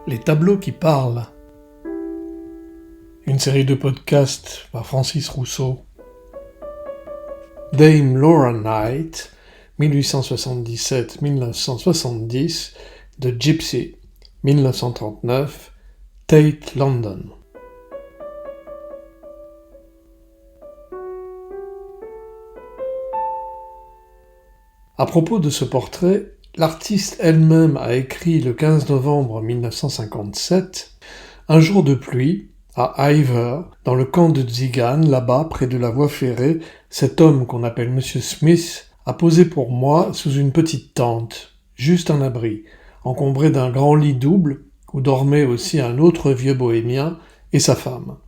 Les tableaux qui parlent. Une série de podcasts par Francis Rousseau. Dame Laura Knight, 1877-1970, de Gypsy, 1939, Tate, London. À propos de ce portrait, l'artiste elle-même a écrit le 15 novembre 1957 « Un jour de pluie, à Iver, dans le camp de Tzigan, là-bas, près de la voie ferrée, cet homme qu'on appelle Monsieur Smith a posé pour moi sous une petite tente, juste un abri, encombré d'un grand lit double, où dormait aussi un autre vieux bohémien et sa femme.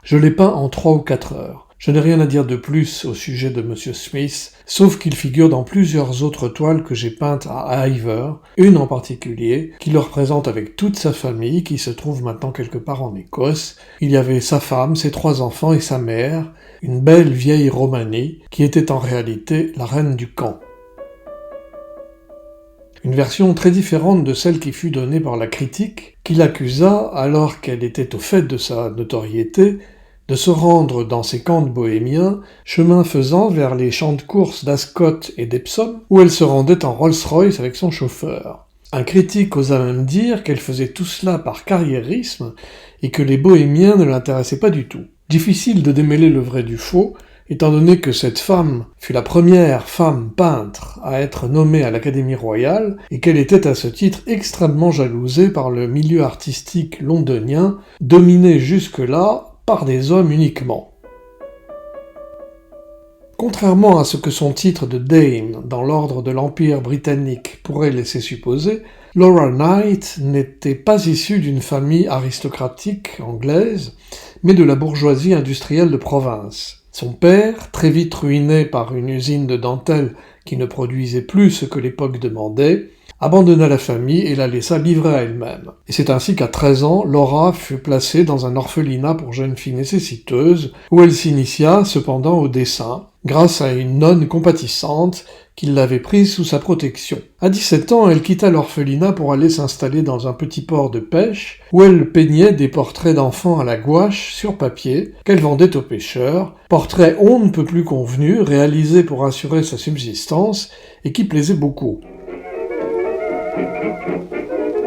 Je l'ai peint en 3 ou 4 heures. Je n'ai rien à dire de plus au sujet de Monsieur Smith, sauf qu'il figure dans plusieurs autres toiles que j'ai peintes à Iver, une en particulier, qui le représente avec toute sa famille, qui se trouve maintenant quelque part en Écosse. Il y avait sa femme, ses 3 enfants et sa mère, une belle vieille Romanie, qui était en réalité la reine du camp. Une version très différente de celle qui fut donnée par la critique, qui l'accusa, alors qu'elle était au fait de sa notoriété, de se rendre dans ces camps de bohémiens, chemin faisant vers les champs de course d'Ascot et d'Epsom, où elle se rendait en Rolls-Royce avec son chauffeur. Un critique osa même dire qu'elle faisait tout cela par carriérisme et que les bohémiens ne l'intéressaient pas du tout. Difficile de démêler le vrai du faux, étant donné que cette femme fut la première femme peintre à être nommée à l'Académie royale et qu'elle était à ce titre extrêmement jalousée par le milieu artistique londonien, dominé jusque-là par des hommes uniquement. Contrairement à ce que son titre de Dame dans l'ordre de l'Empire britannique pourrait laisser supposer, Laura Knight n'était pas issue d'une famille aristocratique anglaise, mais de la bourgeoisie industrielle de province. Son père, très vite ruiné par une usine de dentelle qui ne produisait plus ce que l'époque demandait, abandonna la famille et la laissa livrer à elle-même. Et c'est ainsi qu'à 13 ans, Laura fut placée dans un orphelinat pour jeunes filles nécessiteuses, où elle s'initia cependant au dessin, grâce à une nonne compatissante qui l'avait prise sous sa protection. À 17 ans, elle quitta l'orphelinat pour aller s'installer dans un petit port de pêche, où elle peignait des portraits d'enfants à la gouache sur papier, qu'elle vendait aux pêcheurs, portraits on ne peut plus convenus, réalisés pour assurer sa subsistance, et qui plaisaient beaucoup.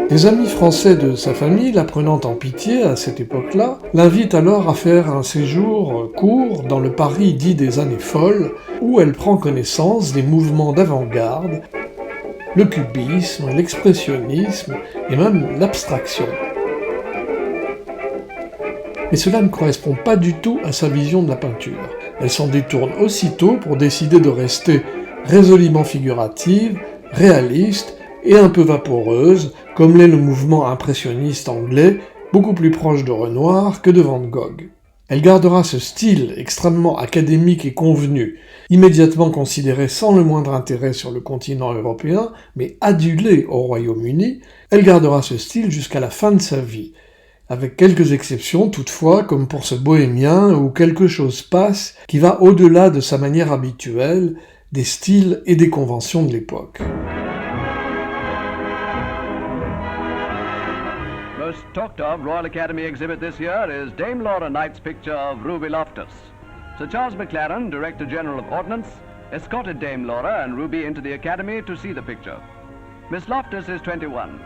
Des amis français de sa famille, la prenant en pitié à cette époque-là, l'invitent alors à faire un séjour court dans le Paris dit des années folles, où elle prend connaissance des mouvements d'avant-garde, le cubisme, l'expressionnisme et même l'abstraction. Mais cela ne correspond pas du tout à sa vision de la peinture. Elle s'en détourne aussitôt pour décider de rester résolument figurative, réaliste et un peu vaporeuse, comme l'est le mouvement impressionniste anglais, beaucoup plus proche de Renoir que de Van Gogh. Elle gardera ce style extrêmement académique et convenu, immédiatement considéré sans le moindre intérêt sur le continent européen, mais adulé au Royaume-Uni. Elle gardera ce style jusqu'à la fin de sa vie, avec quelques exceptions toutefois, comme pour ce bohémien, où quelque chose passe qui va au-delà de sa manière habituelle, des styles et des conventions de l'époque. Most talked of Royal Academy exhibit this year is Dame Laura Knight's picture of Ruby Loftus. Sir Charles McLaren, Director General of Ordnance, escorted Dame Laura and Ruby into the Academy to see the picture. Miss Loftus is 21.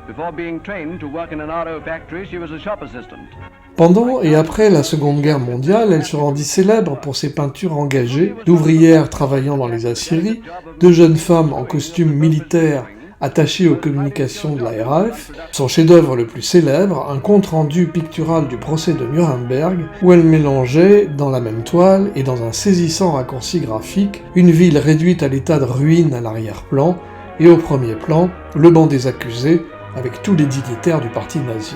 Before being trained to work in an RO factory, she was a shop assistant. Pendant et après la Seconde Guerre mondiale, elle se rendit célèbre pour ses peintures engagées d'ouvrières travaillant dans les aciéries, de jeunes femmes en costume militaire attachées aux communications de la RAF, son chef-d'œuvre le plus célèbre, un compte-rendu pictural du procès de Nuremberg, où elle mélangeait, dans la même toile et dans un saisissant raccourci graphique, une ville réduite à l'état de ruine à l'arrière-plan, et au premier plan, le banc des accusés, avec tous les dignitaires du parti nazi.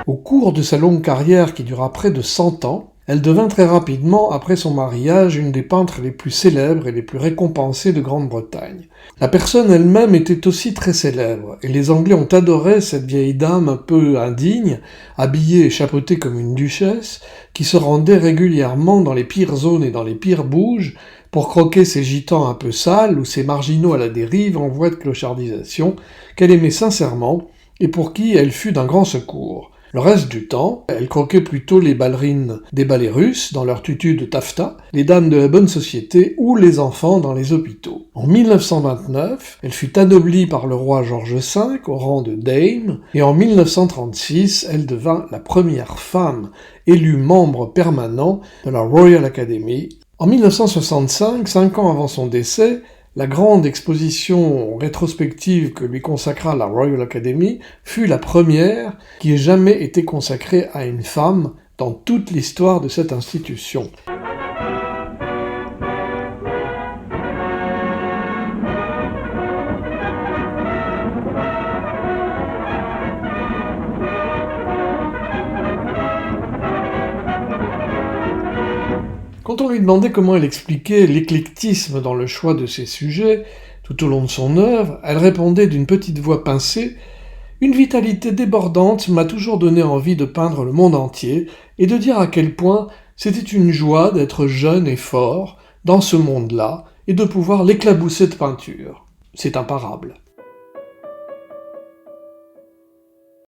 Au cours de sa longue carrière qui dura près de 100 ans, Elle devint très rapidement, après son mariage, une des peintres les plus célèbres et les plus récompensées de Grande-Bretagne. La personne elle-même était aussi très célèbre, et les Anglais ont adoré cette vieille dame un peu indigne, habillée et chapeautée comme une duchesse, qui se rendait régulièrement dans les pires zones et dans les pires bouges pour croquer ces gitans un peu sales ou ces marginaux à la dérive en voie de clochardisation, qu'elle aimait sincèrement et pour qui elle fut d'un grand secours. Le reste du temps, elle croquait plutôt les ballerines des ballets russes dans leur tutu de taffetas, les dames de la bonne société ou les enfants dans les hôpitaux. En 1929, elle fut anoblie par le roi George V au rang de dame, et en 1936, elle devint la première femme élue membre permanent de la Royal Academy. En 1965, 5 ans avant son décès, la grande exposition rétrospective que lui consacra la Royal Academy fut la première qui ait jamais été consacrée à une femme dans toute l'histoire de cette institution. Quand on lui demandait comment elle expliquait l'éclectisme dans le choix de ses sujets, tout au long de son œuvre, elle répondait d'une petite voix pincée « Une vitalité débordante m'a toujours donné envie de peindre le monde entier et de dire à quel point c'était une joie d'être jeune et fort dans ce monde-là et de pouvoir l'éclabousser de peinture. C'est imparable. »